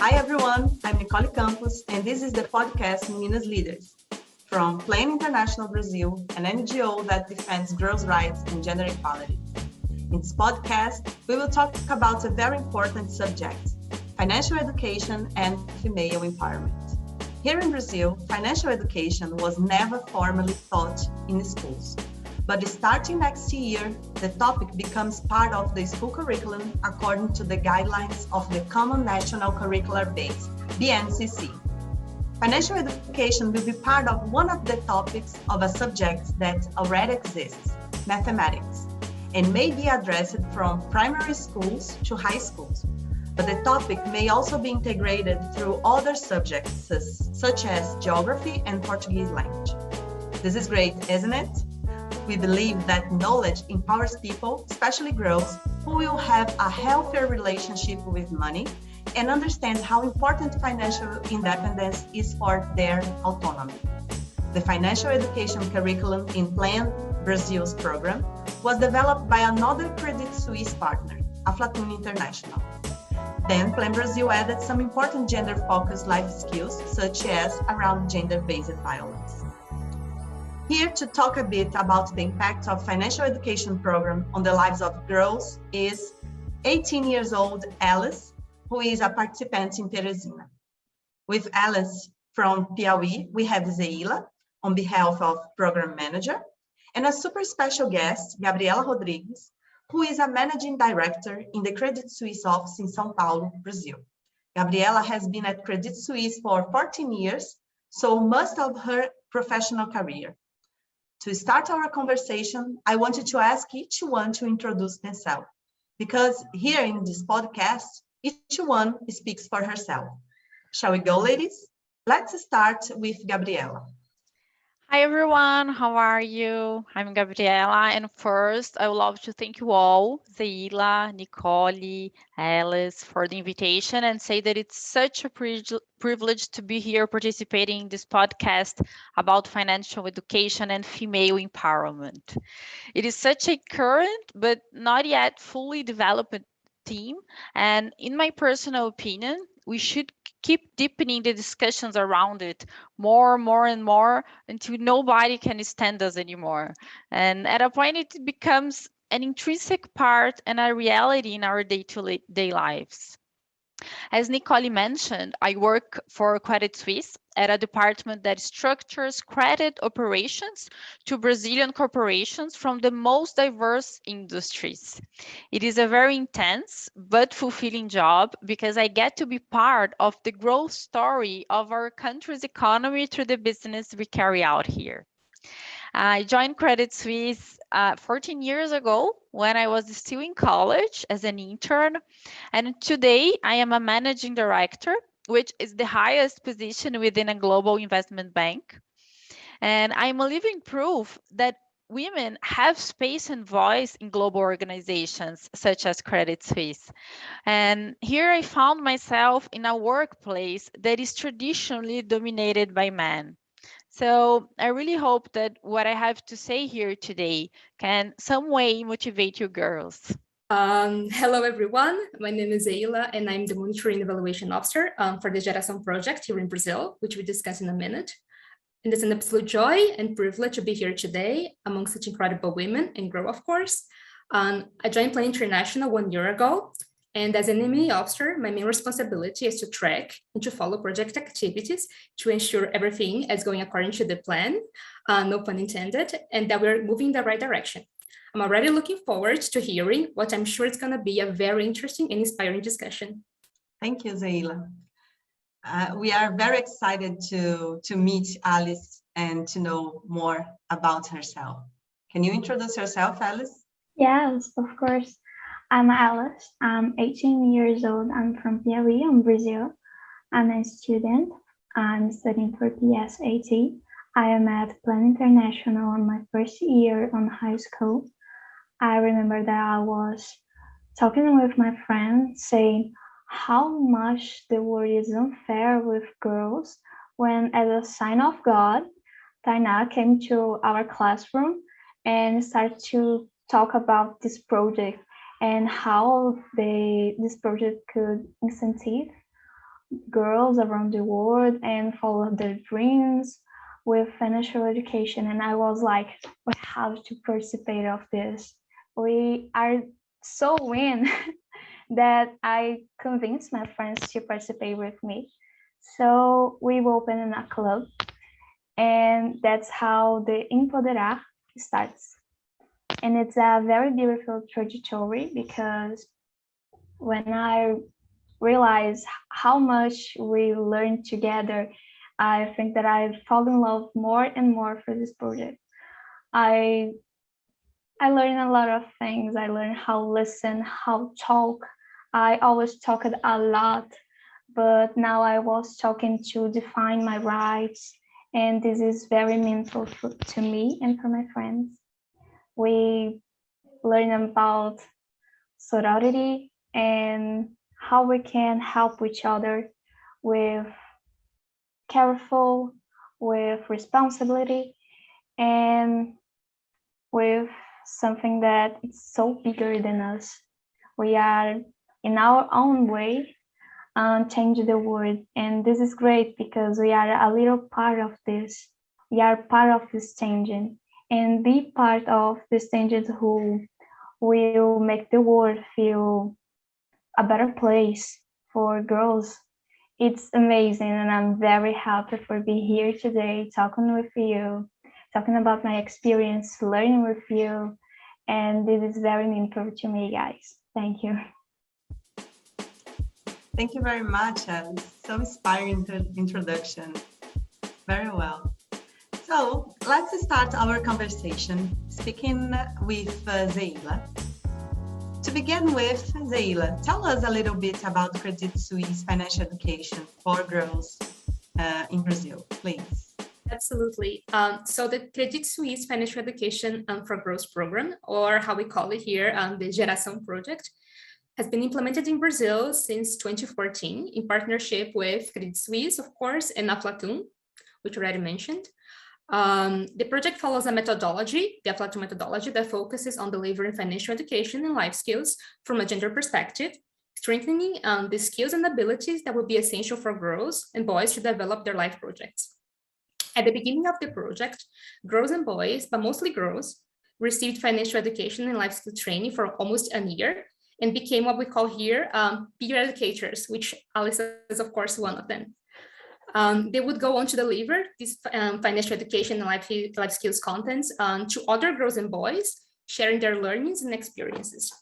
Hi everyone, I'm Nicole Campos, and this is the podcast Meninas Líderes, from Plan International Brazil, an NGO that defends girls' rights and gender equality. In this podcast, we will talk about a very important subject, financial education and female empowerment. Here in Brazil, financial education was never formally taught in schools. But starting next year, the topic becomes part of the school curriculum according to the guidelines of the Common National Curricular Base, BNCC. Financial education will be part of one of the topics of a subject that already exists, mathematics, and may be addressed from primary schools to high schools. But the topic may also be integrated through other subjects, such as geography and Portuguese language. This is great, isn't it? We believe that knowledge empowers people, especially girls, who will have a healthier relationship with money and understand how important financial independence is for their autonomy. The financial education curriculum in Plan Brazil's program was developed by another Credit Suisse partner, Aflatun International. Then Plan Brazil added some important gender-focused life skills, such as around gender-based violence. Here to talk a bit about the impact of financial education program on the lives of girls is 18 years old Alice, who is a participant in Teresina. With Alice from Piauí, we have Zeila on behalf of program manager, and a super special guest, Gabriela Rodrigues, who is a managing director in the Credit Suisse office in São Paulo, Brazil. Gabriela has been at Credit Suisse for 14 years, so most of her professional career. To start our conversation, I wanted to ask each one to introduce themselves, because here in this podcast, each one speaks for herself. Shall we go, ladies? Let's start with Gabriela. Hi everyone, how are you? I'm Gabriela, and first I would love to thank you all, Zeila, Nicole, Alice, for the invitation and say that it's such a privilege to be here participating in this podcast about financial education and female empowerment. It is such a current but not yet fully developed theme, and in my personal opinion, we should keep deepening the discussions around it more and more until nobody can stand us anymore. And at a point, it becomes an intrinsic part and a reality in our day-to-day lives. As Nicole mentioned, I work for Credit Suisse at a department that structures credit operations to Brazilian corporations from the most diverse industries. It is a very intense but fulfilling job because I get to be part of the growth story of our country's economy through the business we carry out here. I joined Credit Suisse 14 years ago when I was still in college as an intern. And today I am a managing director, which is the highest position within a global investment bank. And I'm a living proof that women have space and voice in global organizations such as Credit Suisse. And here I found myself in a workplace that is traditionally dominated by men. So I really hope that what I have to say here today can some way motivate you girls. Hello, everyone. My name is Zeila, and I'm the Monitoring Evaluation Officer for the Geração project here in Brazil, which we discuss in a minute. And it's an absolute joy and privilege to be here today among such incredible women and grow, of course. I joined Plan International 1 year ago, and as an M&A officer, my main responsibility is to track and to follow project activities to ensure everything is going according to the plan, no pun intended, and that we're moving in the right direction. I'm already looking forward to hearing what I'm sure is going to be a very interesting and inspiring discussion. Thank you, Zeila. We are very excited to meet Alice and to know more about herself. Can you introduce yourself, Alice? Yes, of course. I'm Alice. I'm 18 years old. I'm from Piauí, in Brazil. I'm a student. I'm studying for PSAT. I am at Plan International on my first year on high school. I remember that I was talking with my friend saying how much the world is unfair with girls when, as a sign of God, Tainá came to our classroom and started to talk about this project and how this project could incentive girls around the world and follow their dreams with financial education. And I was like, we have to participate of this. We are so in that I convinced my friends to participate with me. So we opened a club, and that's how the Empoderar starts. And it's a very beautiful trajectory, because when I realized how much we learned together, I think that I fall in love more and more for this project. I learned a lot of things. I learned how to listen, how to talk. I always talked a lot, but now I was talking to define my rights, and this is very meaningful to me and for my friends. We learn about sorority and how we can help each other with careful, with responsibility, and with something that is so bigger than us. We are in our own way change the world, and this is great because we are a little part of this. We are part of this changing, and be part of this changes who will make the world feel a better place for girls. It's amazing, and I'm very happy for being here today, talking with you, talking about my experience, learning with you, and this is very meaningful to me, guys. Thank you. Thank you very much, Alice. So inspiring introduction. Very well. So let's start our conversation, speaking with Zeila. To begin with, Zeila, tell us a little bit about Credit Suisse financial education for girls in Brazil, please. Absolutely. So the Credit Suisse Financial Education for Girls program, or how we call it here, the Geração project, has been implemented in Brazil since 2014 in partnership with Credit Suisse, of course, and Aflatun, which I already mentioned. The project follows a methodology, the Aflatun methodology, that focuses on delivering financial education and life skills from a gender perspective, strengthening the skills and abilities that will be essential for girls and boys to develop their life projects. At the beginning of the project, girls and boys, but mostly girls, received financial education and life skill training for almost a year and became what we call here peer educators, which Alice is, of course, one of them. They would go on to deliver this financial education and life skills contents to other girls and boys, sharing their learnings and experiences.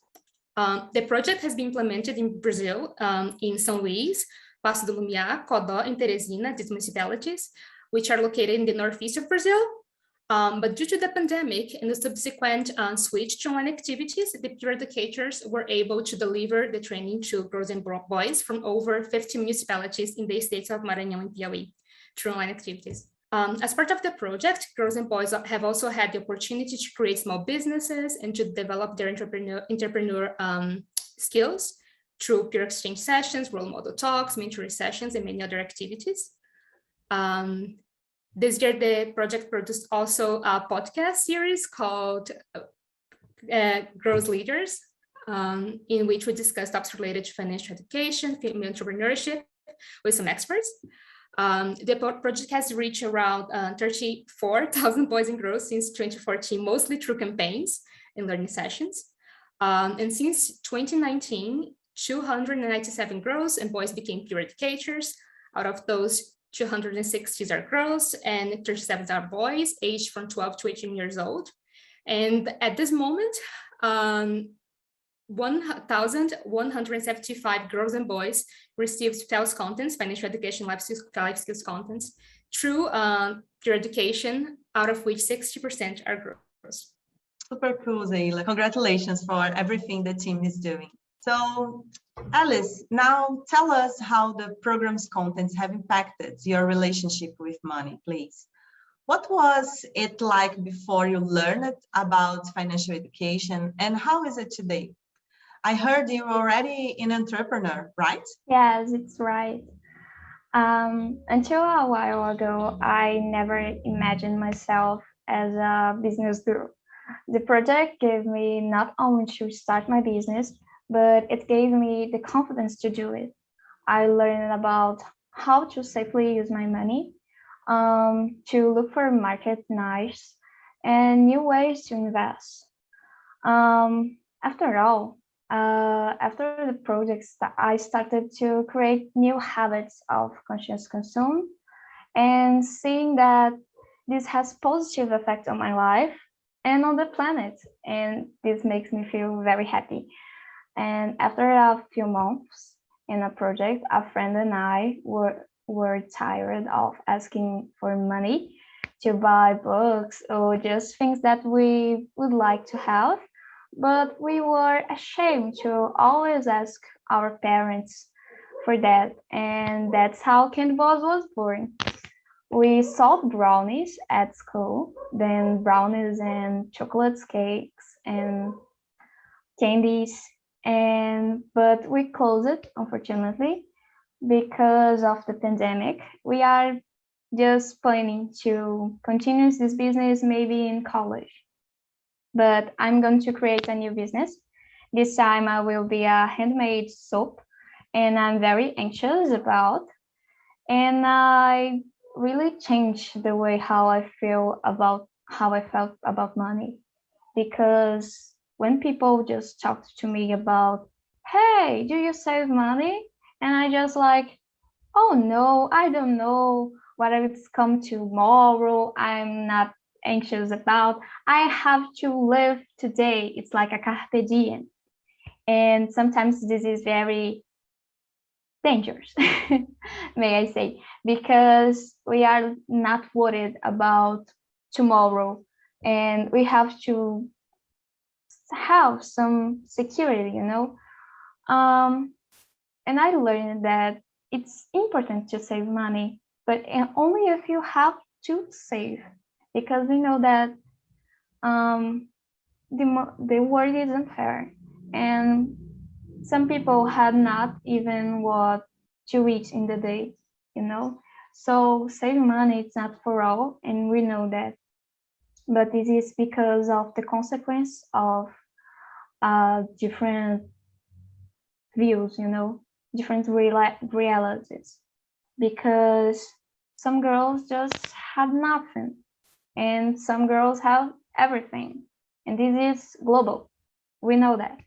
The project has been implemented in Brazil, in São Luís, Passo do Lumiar, Codó, and Teresina, these municipalities, which are located in the northeast of Brazil. But due to the pandemic and the subsequent switch to online activities, the peer educators were able to deliver the training to girls and boys from over 50 municipalities in the states of Maranhão and Piauí through online activities. As part of the project, girls and boys have also had the opportunity to create small businesses and to develop their entrepreneur skills through peer exchange sessions, role model talks, mentoring sessions, and many other activities. This year, the project produced also a podcast series called Girls Leaders, in which we discussed topics related to financial education, female entrepreneurship with some experts. The project has reached around 34,000 boys and girls since 2014, mostly through campaigns and learning sessions. And since 2019, 297 girls and boys became peer educators. Out of those, 260 are girls and 37 are boys, aged from 12 to 18 years old. And at this moment, 1,175 girls and boys received TELS contents, financial education, life skills contents, through peer education, out of which 60% are girls. Super cool, Zeila. Congratulations for everything the team is doing. So, Alice, now tell us how the program's contents have impacted your relationship with money, please. What was it like before you learned about financial education, and how is it today? I heard you were already an entrepreneur, right? Yes, it's right. Until a while ago, I never imagined myself as a business girl. The project gave me not only to start my business, but it gave me the confidence to do it. I learned about how to safely use my money, to look for market niche and new ways to invest. After all, after the projects, I started to create new habits of conscious consume and seeing that this has positive effect on my life and on the planet. And this makes me feel very happy. And after a few months in a project, a friend and I were tired of asking for money to buy books or just things that we would like to have. But we were ashamed to always ask our parents for that. And that's how Candy Boss was born. We sold brownies at school, then brownies and chocolate cakes and candies. But we closed it, unfortunately, because of the pandemic. We are just planning to continue this business maybe in college. But I'm going to create a new business. This time I will be a handmade soap, and I'm very anxious about. And I really changed the way how I felt about money, because when people just talked to me about, hey, do you save money? And I just like, oh no, I don't know what it's come tomorrow. I'm not anxious about. I have to live today. It's like a carpe diem. And sometimes this is very dangerous, may I say, because we are not worried about tomorrow and we have to have some security, you know. And I learned that it's important to save money, but only if you have to save, because we know that the world isn't fair, and some people have not even what to eat in the day, you know. So saving money it's not for all, and we know that, but it is because of the consequence of different views, you know, different realities, because some girls just have nothing and some girls have everything, and this is global, we know that.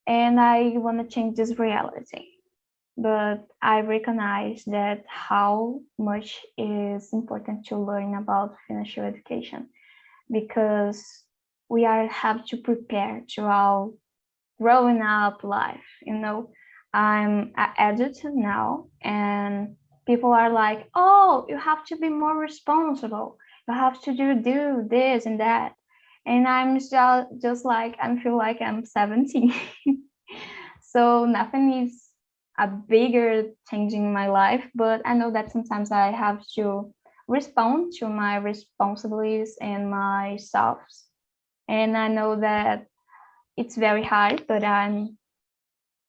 And I want to change this reality, but I recognize that how much is important to learn about financial education, because we have to prepare to our growing up life, you know. I'm an adult now, and people are like, oh, you have to be more responsible, you have to do this and that, and I'm just like, I feel like I'm 17. So nothing is a bigger change in my life, but I know that sometimes I have to respond to my responsibilities and my selves, and I know that it's very hard, but I'm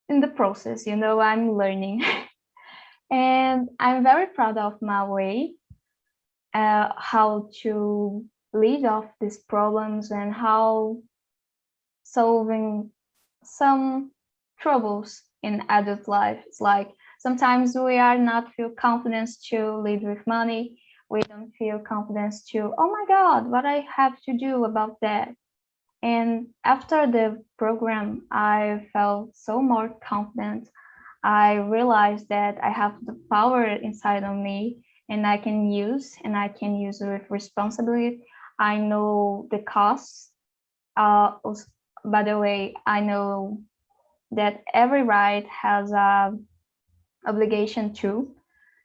in the process, you know, I'm learning. And I'm very proud of my way, how to lead off these problems and how solving some troubles in adult life. It's like sometimes we are not feel confidence to lead with money. We don't feel confidence to, oh my God, what I have to do about that. And after the program, I felt so more confident. I realized that I have the power inside of me, and I can use it with responsibility. I know the costs. By the way, I know that every right has a obligation too.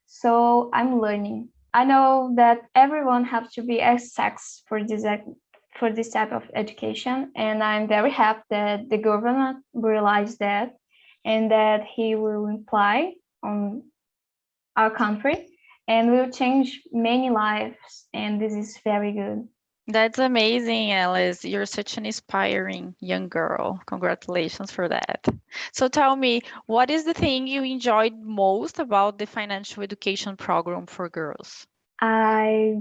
So I'm learning. I know that everyone has to be a sex for this type of education, and I'm very happy that the government realized that and that he will apply on our country and will change many lives, and this is very good. That's amazing, Alice. You're such an inspiring young girl. Congratulations for that. So tell me, what is the thing you enjoyed most about the financial education program for girls? I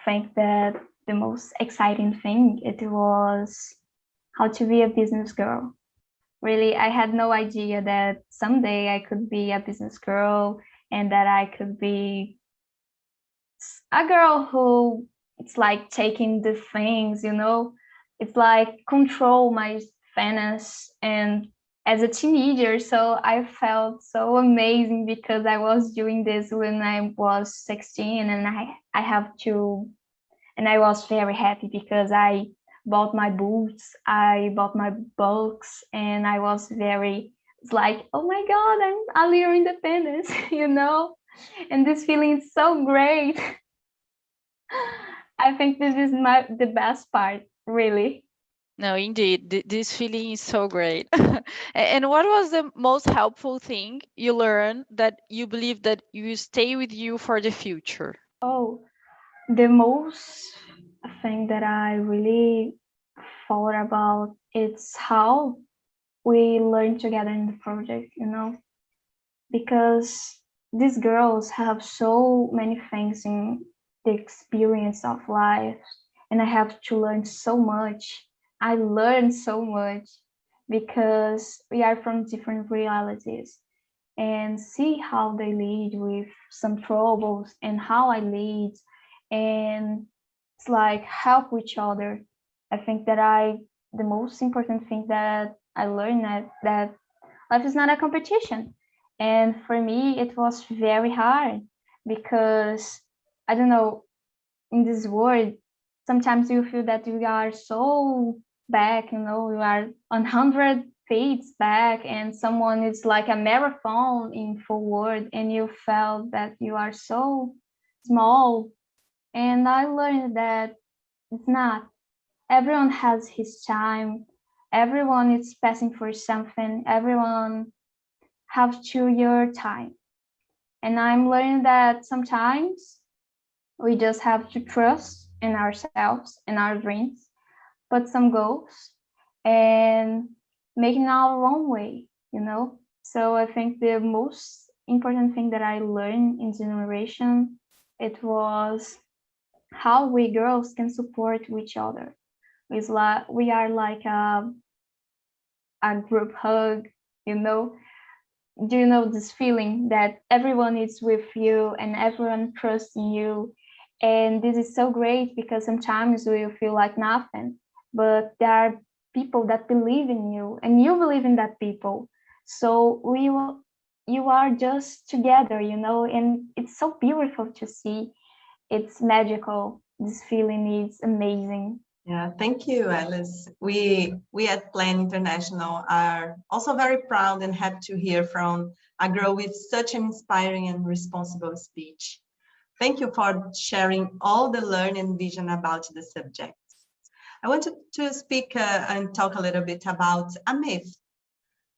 think that the most exciting thing it was how to be a business girl, Really, I had no idea that someday I could be a business girl and that I could be a girl who it's like taking the things, it's like control my finance and as a teenager. So I felt so amazing because I was doing this when I was 16 and I have to, and I was very happy because I bought my boots, I bought my books, and I was it's like, oh my God, I'm a little independent, and this feeling is so great. I think this is the best part, really. No, indeed, this feeling is so great. And what was the most helpful thing you learned that you believe that you stay with you for the future? Oh, the most thing that I really thought about is how we learn together in the project, because these girls have so many things in the experience of life, and I have to learn so much. I learned so much because we are from different realities, and see how they lead with some troubles and how I lead, and it's like help each other. I think that the most important thing that I learned that life is not a competition. And for me, it was very hard because I don't know, in this world, sometimes you feel that you are so back, you are 100 feet back, and someone is like a marathon in forward, and you felt that you are so small. And I learned that it's not. Everyone has his time. Everyone is passing for something. Everyone have to your time. And I'm learning that sometimes we just have to trust in ourselves and our dreams, put some goals, and making our own way, So I think the most important thing that I learned in generation, it was how we girls can support each other. We are like a group hug, Do you know this feeling that everyone is with you and everyone trusts in you? And this is so great because sometimes we feel like nothing, but there are people that believe in you and you believe in that people. So you are just together, and it's so beautiful to see. It's magical. This feeling is amazing. Yeah, thank you, Alice. We at Plan International are also very proud and happy to hear from a girl with such an inspiring and responsible speech. Thank you for sharing all the learning and vision about the subject. I wanted to speak and talk a little bit about a myth.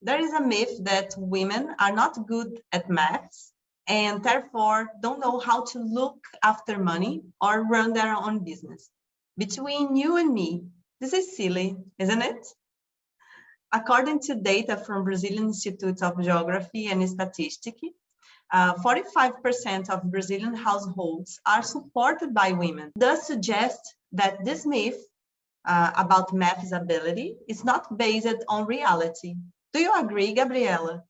There is a myth that women are not good at maths and therefore don't know how to look after money or run their own business. Between you and me, this is silly, isn't it? According to data from Brazilian Institute of Geography and Statistics, 45% of Brazilian households are supported by women. Thus suggest that this myth about math's ability is not based on reality. Do you agree, Gabriela?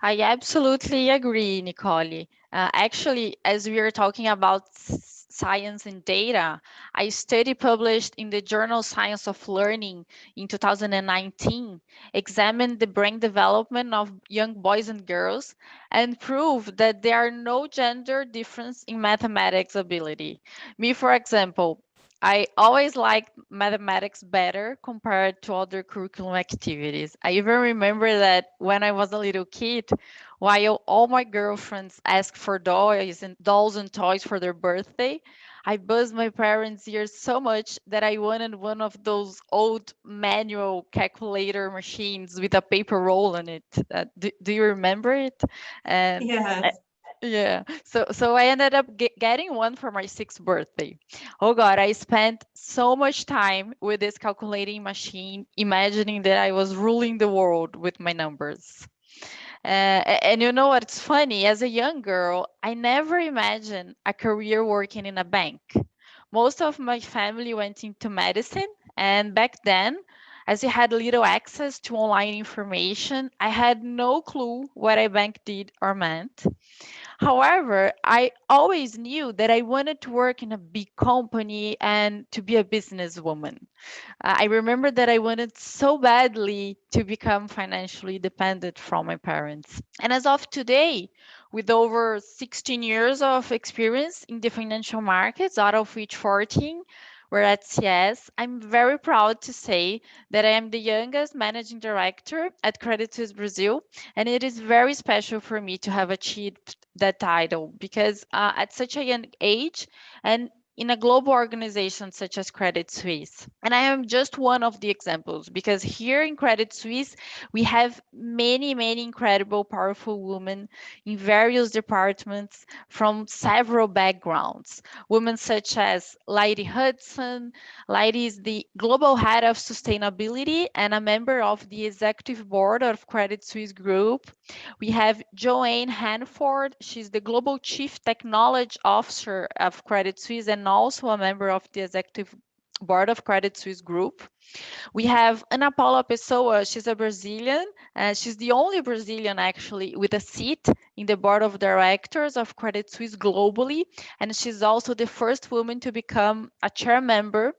I absolutely agree, Nicole. Actually, as we are talking about science and data, a study published in the journal Science of Learning in 2019 examined the brain development of young boys and girls and proved that there are no gender difference in mathematics ability. Me, for example, I always liked mathematics better compared to other curriculum activities. I even remember that when I was a little kid, while all my girlfriends asked for dolls and toys for their birthday, I buzzed my parents' ears so much that I wanted one of those old manual calculator machines with a paper roll on it. Do you remember it? And Yes. yeah, so I ended up getting one for my 6th birthday. Oh God, I spent so much time with this calculating machine, imagining that I was ruling the world with my numbers. And you know what's funny? As a young girl, I never imagined a career working in a bank. Most of my family went into medicine, and back then, As we had little access to online information, I had no clue what a bank did or meant. However, I always knew that I wanted to work in a big company and to be a businesswoman. I remember that I wanted so badly to become financially dependent from my parents. And as of today, with over 16 years of experience in the financial markets, out of which 14 were at CS, I'm very proud to say that I am the youngest managing director at Credit Suisse Brazil, and it is very special for me to have achieved that title because at such a young age and in a global organization such as Credit Suisse. And I am just one of the examples because here in Credit Suisse, we have many, many incredible, powerful women in various departments from several backgrounds. Women such as Lady Hudson. Lady is the global head of sustainability and a member of the executive board of Credit Suisse Group. We have Joanne Hanford. She's the global chief technology officer of Credit Suisse and also a member of the executive board of Credit Suisse Group. We have Ana Paula Pessoa. She's a Brazilian. She's the only Brazilian actually with a seat in the board of directors of Credit Suisse globally. And she's also the first woman to become a chair member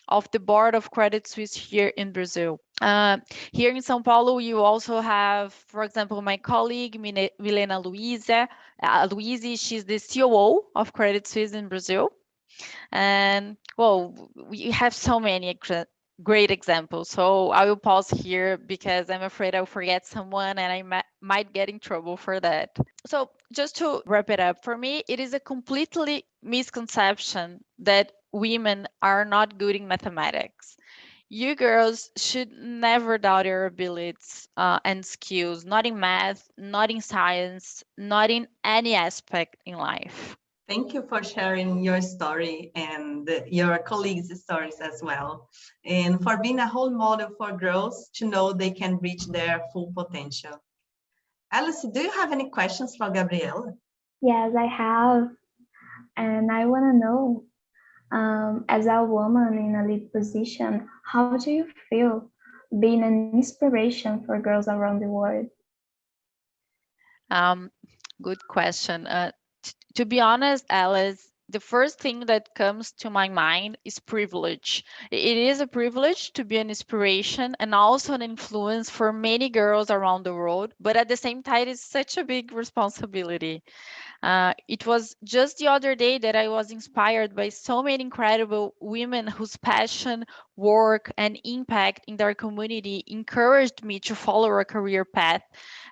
of the board of Credit Suisse here in Brazil. Here in São Paulo, you also have, for example, my colleague, Milena Luisi. She's the COO of Credit Suisse in Brazil. And well, we have so many great examples. So I will pause here because I'm afraid I'll forget someone and I might get in trouble for that. So just to wrap it up, for me, it is a completely misconception that women are not good in mathematics. You girls should never doubt your abilities and skills, not in math, not in science, not in any aspect in life. Thank you for sharing your story and your colleagues' stories as well, and for being a role model for girls to know they can reach their full potential. Alice, do you have any questions for Gabriela? Yes, I have. And I want to know, as a woman in a lead position, how do you feel being an inspiration for girls around the world? Good question. To be honest, Alice, the first thing that comes to my mind is privilege. It is a privilege to be an inspiration and also an influence for many girls around the world, but at the same time, it's such a big responsibility. It was just the other day that I was inspired by so many incredible women whose passion, work, and impact in their community encouraged me to follow a career path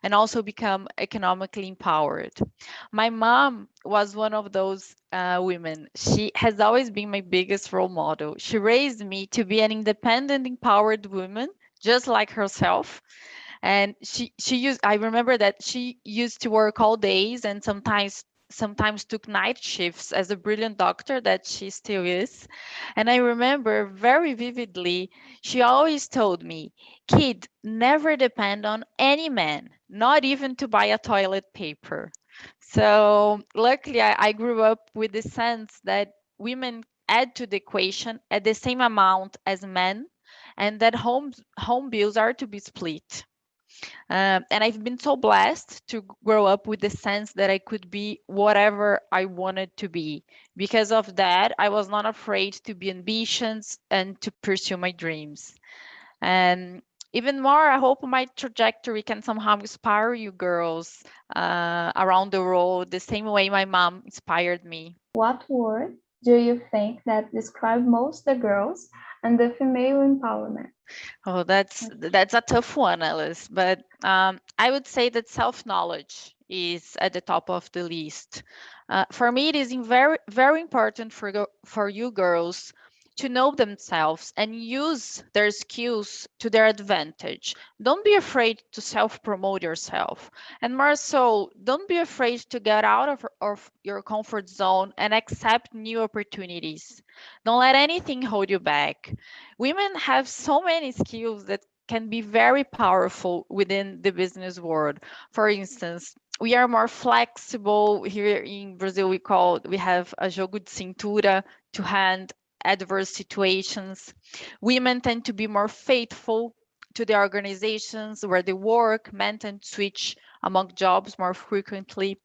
and also become economically empowered. My mom was one of those women. She has always been my biggest role model. She raised me to be an independent, empowered woman, just like herself. And I remember that she used to work all days and sometimes took night shifts as a brilliant doctor that she still is. And I remember very vividly, she always told me, kid, never depend on any man, not even to buy a toilet paper. So luckily I grew up with the sense that women add to the equation at the same amount as men and that home bills are to be split. And I've been so blessed to grow up with the sense that I could be whatever I wanted to be. Because of that, I was not afraid to be ambitious and to pursue my dreams. And even more, I hope my trajectory can somehow inspire you girls around the world the same way my mom inspired me. What word do you think that describe most the girls and the female empowerment? Oh, that's a tough one, Alice. But I would say that self-knowledge is at the top of the list. For me, it is very, very important for you girls to know themselves and use their skills to their advantage. Don't be afraid to self-promote yourself. And more so, don't be afraid to get out of your comfort zone and accept new opportunities. Don't let anything hold you back. Women have so many skills that can be very powerful within the business world. For instance, we are more flexible. Here in Brazil, we have a jogo de cintura, to hand adverse situations. Women tend to be more faithful to the organizations where they work. Men tend to switch among jobs more frequently.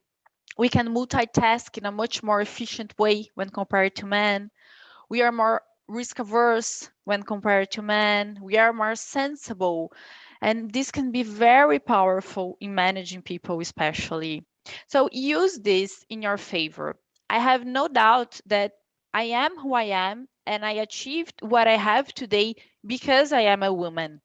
We can multitask in a much more efficient way when compared to men. We are more risk averse when compared to men. We are more sensible. And this can be very powerful in managing people, especially. So use this in your favor. I have no doubt that I am who I am and I achieved what I have today because I am a woman.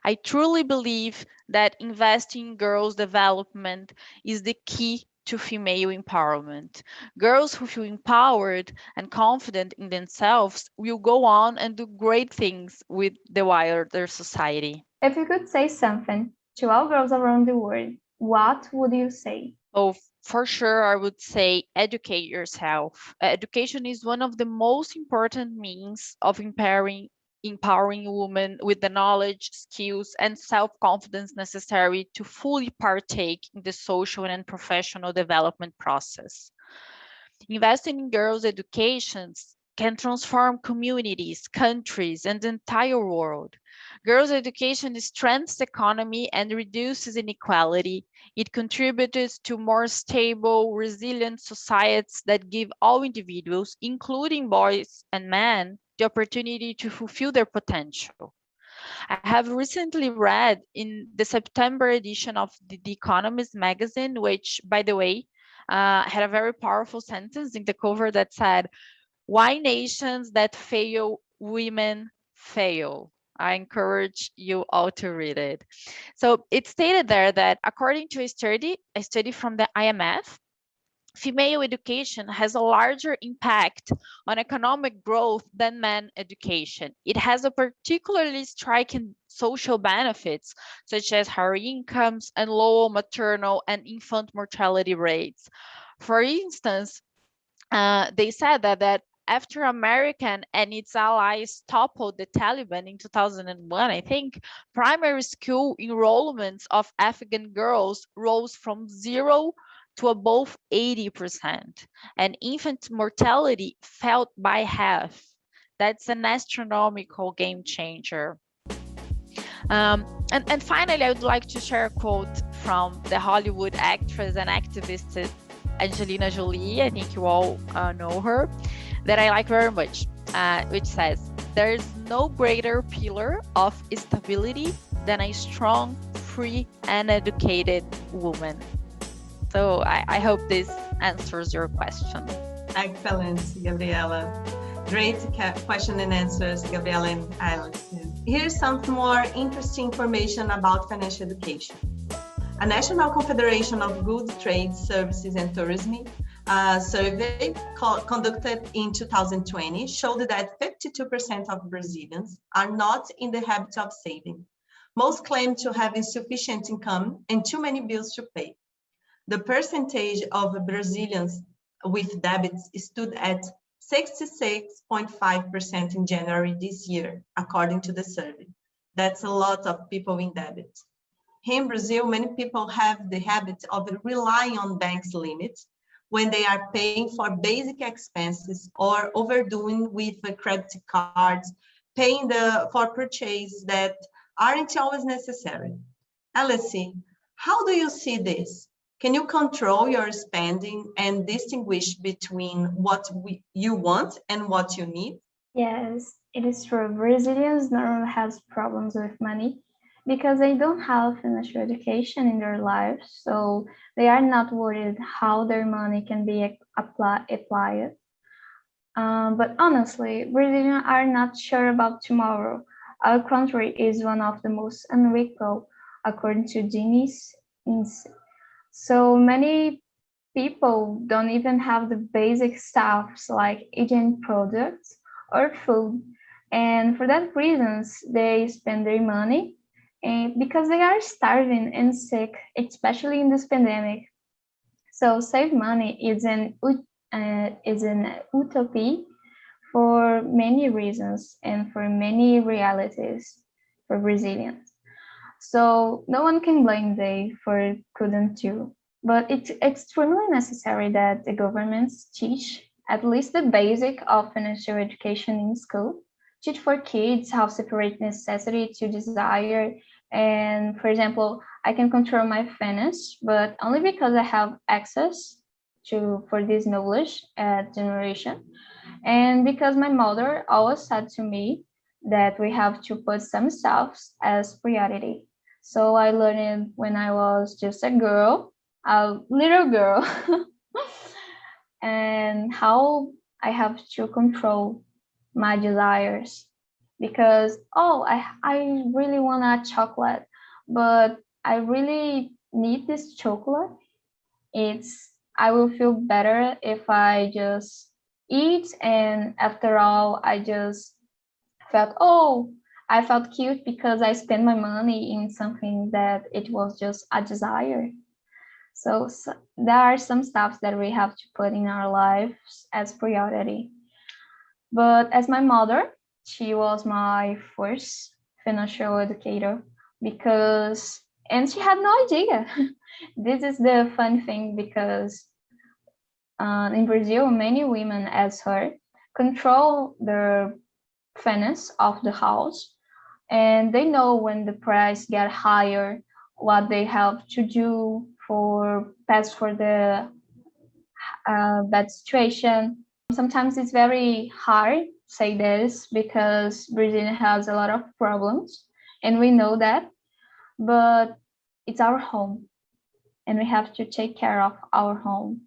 I truly believe that investing in girls' development is the key to female empowerment. Girls who feel empowered and confident in themselves will go on and do great things with the wider society. If you could say something to all girls around the world, what would you say? Oh, for sure, I would say educate yourself. Education is one of the most important means of empowering women with the knowledge, skills, and self-confidence necessary to fully partake in the social and professional development process. Investing in girls' educations can transform communities, countries, and the entire world. Girls' education strengthens the economy and reduces inequality. It contributes to more stable, resilient societies that give all individuals, including boys and men, the opportunity to fulfill their potential. I have recently read in the September edition of the Economist magazine, which, by the way, had a very powerful sentence in the cover that said, "Why nations that fail women fail." I encourage you all to read it. So it stated there that according to a study from the IMF, female education has a larger impact on economic growth than men education. It has a particularly striking social benefits, such as higher incomes and lower maternal and infant mortality rates. For instance, they said that after America and its allies toppled the Taliban in 2001, I think, primary school enrollments of Afghan girls rose from 0 to above 80%, and infant mortality fell by half. That's an astronomical game changer. And finally, I would like to share a quote from the Hollywood actress and activist Angelina Jolie. I think you all know her, that I like very much, which says, "There's no greater pillar of stability than a strong, free, and educated woman." So I hope this answers your question. Excellent, Gabriela. Great question and answers, Gabriela and Alice. Here's some more interesting information about financial education. A National Confederation of Goods, Trade, Services and Tourism survey conducted in 2020 showed that 52% of Brazilians are not in the habit of saving. Most claim to have insufficient income and too many bills to pay. The percentage of Brazilians with debts stood at 66.5% in January this year, according to the survey. That's a lot of people in debt. Here in Brazil, many people have the habit of relying on banks' limits when they are paying for basic expenses or overdoing with credit cards, paying for purchases that aren't always necessary. Alice, how do you see this? Can you control your spending and distinguish between what you want and what you need? Yes, it is true. Brazilians normally have problems with money because they don't have financial education in their lives, so they are not worried how their money can be applied. But honestly, Brazilians are not sure about tomorrow. Our country is one of the most unequal, according to Gini's. So many people don't even have the basic stuffs like hygiene products or food. And for that reasons, they spend their money because they are starving and sick, especially in this pandemic. So save money is an utopia for many reasons and for many realities for Brazilians. So no one can blame they for couldn't do. But it's extremely necessary that the governments teach at least the basic of financial education in school. Teach for kids how to separate necessity to desire. And for example, I can control my finance, but only because I have access for this knowledge at generation. And because my mother always said to me that we have to put some stuff as priority. So I learned when I was just a girl, a little girl, and how I have to control my desires. Because, I really want a chocolate, but I really need this chocolate. I will feel better if I just eat, and after all, I just I felt cute because I spent my money in something that it was just a desire. So there are some stuff that we have to put in our lives as priority. But as my mother, she was my first financial educator and she had no idea. This is the fun thing because in Brazil, many women as her control the finance of the house, and they know when the price get higher, what they have to do for the bad situation. Sometimes it's very hard to say this because Brazil has a lot of problems, and we know that, but it's our home, and we have to take care of our home.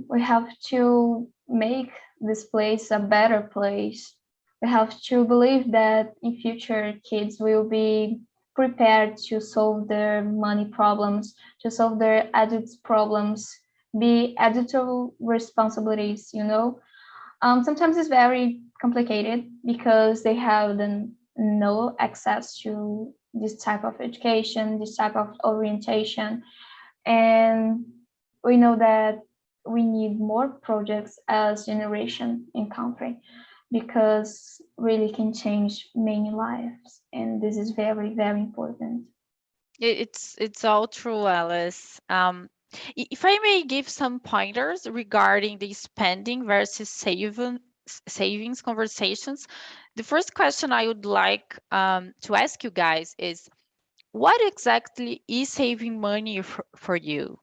We have to make this place a better place. We have to believe that in future kids will be prepared to solve their money problems, to solve their adults problems, be adult responsibilities, Sometimes it's very complicated because they have no access to this type of education, this type of orientation. And we know that we need more projects as generation in country because really can change many lives. And this is very, very important. It's all true, Alice. If I may give some pointers regarding the spending versus savings conversations, the first question I would like to ask you guys is, what exactly is saving money for you?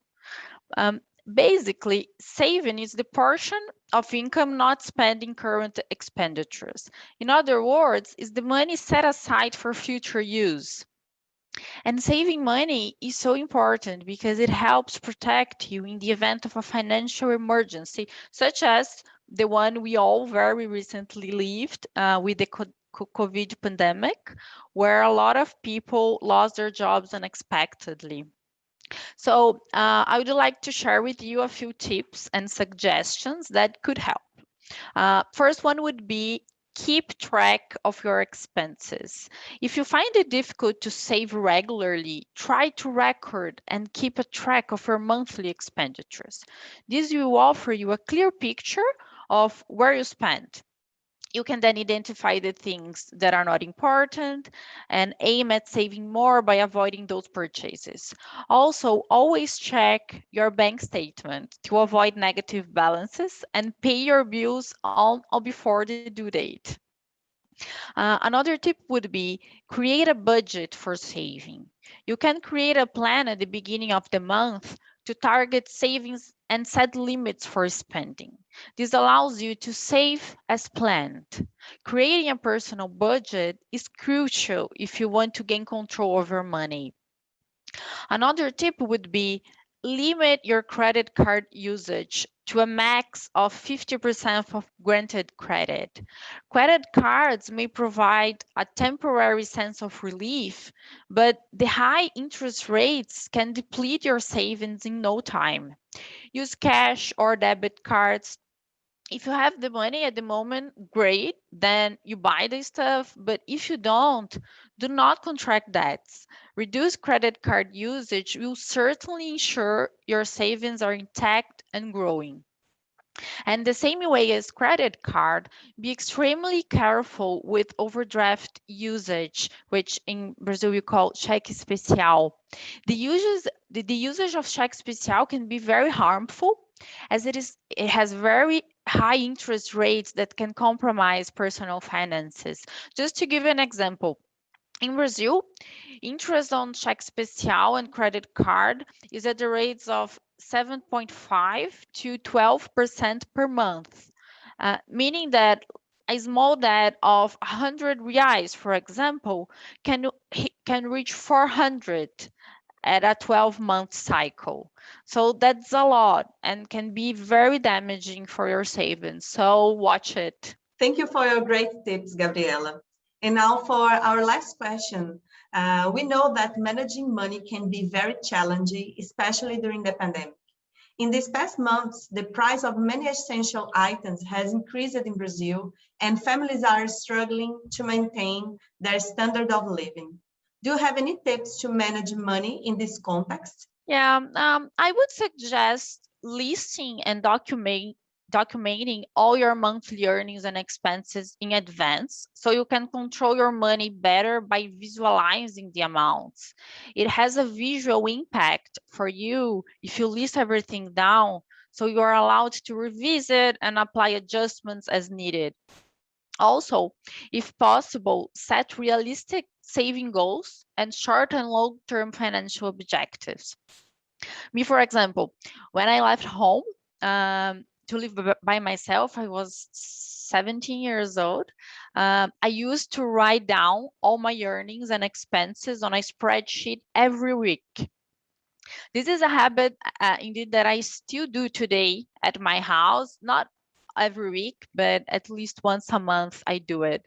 Basically, saving is the portion of income not spent in current expenditures. In other words, is the money set aside for future use. And saving money is so important because it helps protect you in the event of a financial emergency, such as the one we all very recently lived with the COVID pandemic, where a lot of people lost their jobs unexpectedly. So I would like to share with you a few tips and suggestions that could help. First one would be keep track of your expenses. If you find it difficult to save regularly, try to record and keep a track of your monthly expenditures. This will offer you a clear picture of where you spend. You can then identify the things that are not important and aim at saving more by avoiding those purchases. Also, always check your bank statement to avoid negative balances and pay your bills on or before the due date. Another tip would be create a budget for saving. You can create a plan at the beginning of the month to target savings and set limits for spending. This allows you to save as planned. Creating a personal budget is crucial if you want to gain control over money. Another tip would be limit your credit card usage to a max of 50% of granted credit. Credit cards may provide a temporary sense of relief, but the high interest rates can deplete your savings in no time. Use cash or debit cards. If you have the money at the moment, great, then you buy the stuff. But if you don't, do not contract debts. Reduce credit card usage will certainly ensure your savings are intact and growing. And the same way as credit card, be extremely careful with overdraft usage, which in Brazil we call cheque especial. The usage of cheque especial can be very harmful as it has very high interest rates that can compromise personal finances. Just to give an example, in Brazil, interest on cheque especial and credit card is at the rates of 7.5 to 12% per month, meaning that a small debt of 100 reais, for example, can reach 400 at a 12-month cycle. So that's a lot and can be very damaging for your savings. So watch it. Thank you for your great tips, Gabriela. And now for our last question. We know that managing money can be very challenging, especially during the pandemic. In these past months, the price of many essential items has increased in Brazil, and families are struggling to maintain their standard of living. Do you have any tips to manage money in this context? Yeah, I would suggest listing and documenting all your monthly earnings and expenses in advance so you can control your money better by visualizing the amounts. It has a visual impact for you if you list everything down, so you are allowed to revisit and apply adjustments as needed. Also, if possible, set realistic saving goals and short and long-term financial objectives. Me, for example, when I left home to live by myself, I was 17 years old. I used to write down all my earnings and expenses on a spreadsheet every week. This is a habit indeed that I still do today at my house, not every week, but at least once a month I do it.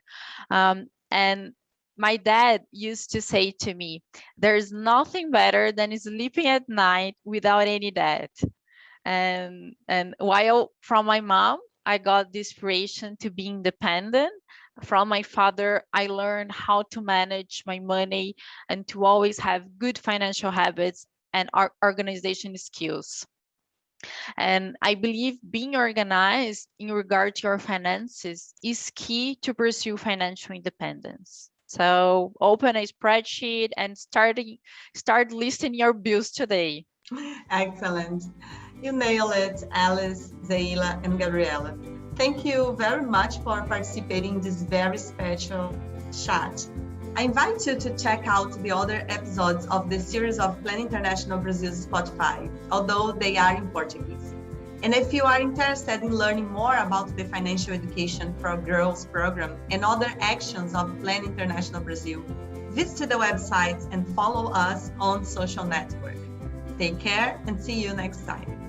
And my dad used to say to me, there's nothing better than sleeping at night without any debt. And while from my mom, I got the inspiration to be independent. From my father, I learned how to manage my money and to always have good financial habits and organization skills. And I believe being organized in regard to your finances is key to pursue financial independence. So open a spreadsheet and start listing your bills today. Excellent. You nailed it, Alice, Zeila, and Gabriela. Thank you very much for participating in this very special chat. I invite you to check out the other episodes of the series of Plan International Brazil's Spotify, although they are in Portuguese. And if you are interested in learning more about the Financial Education for Girls program and other actions of Plan International Brazil, visit the website and follow us on social network. Take care and see you next time.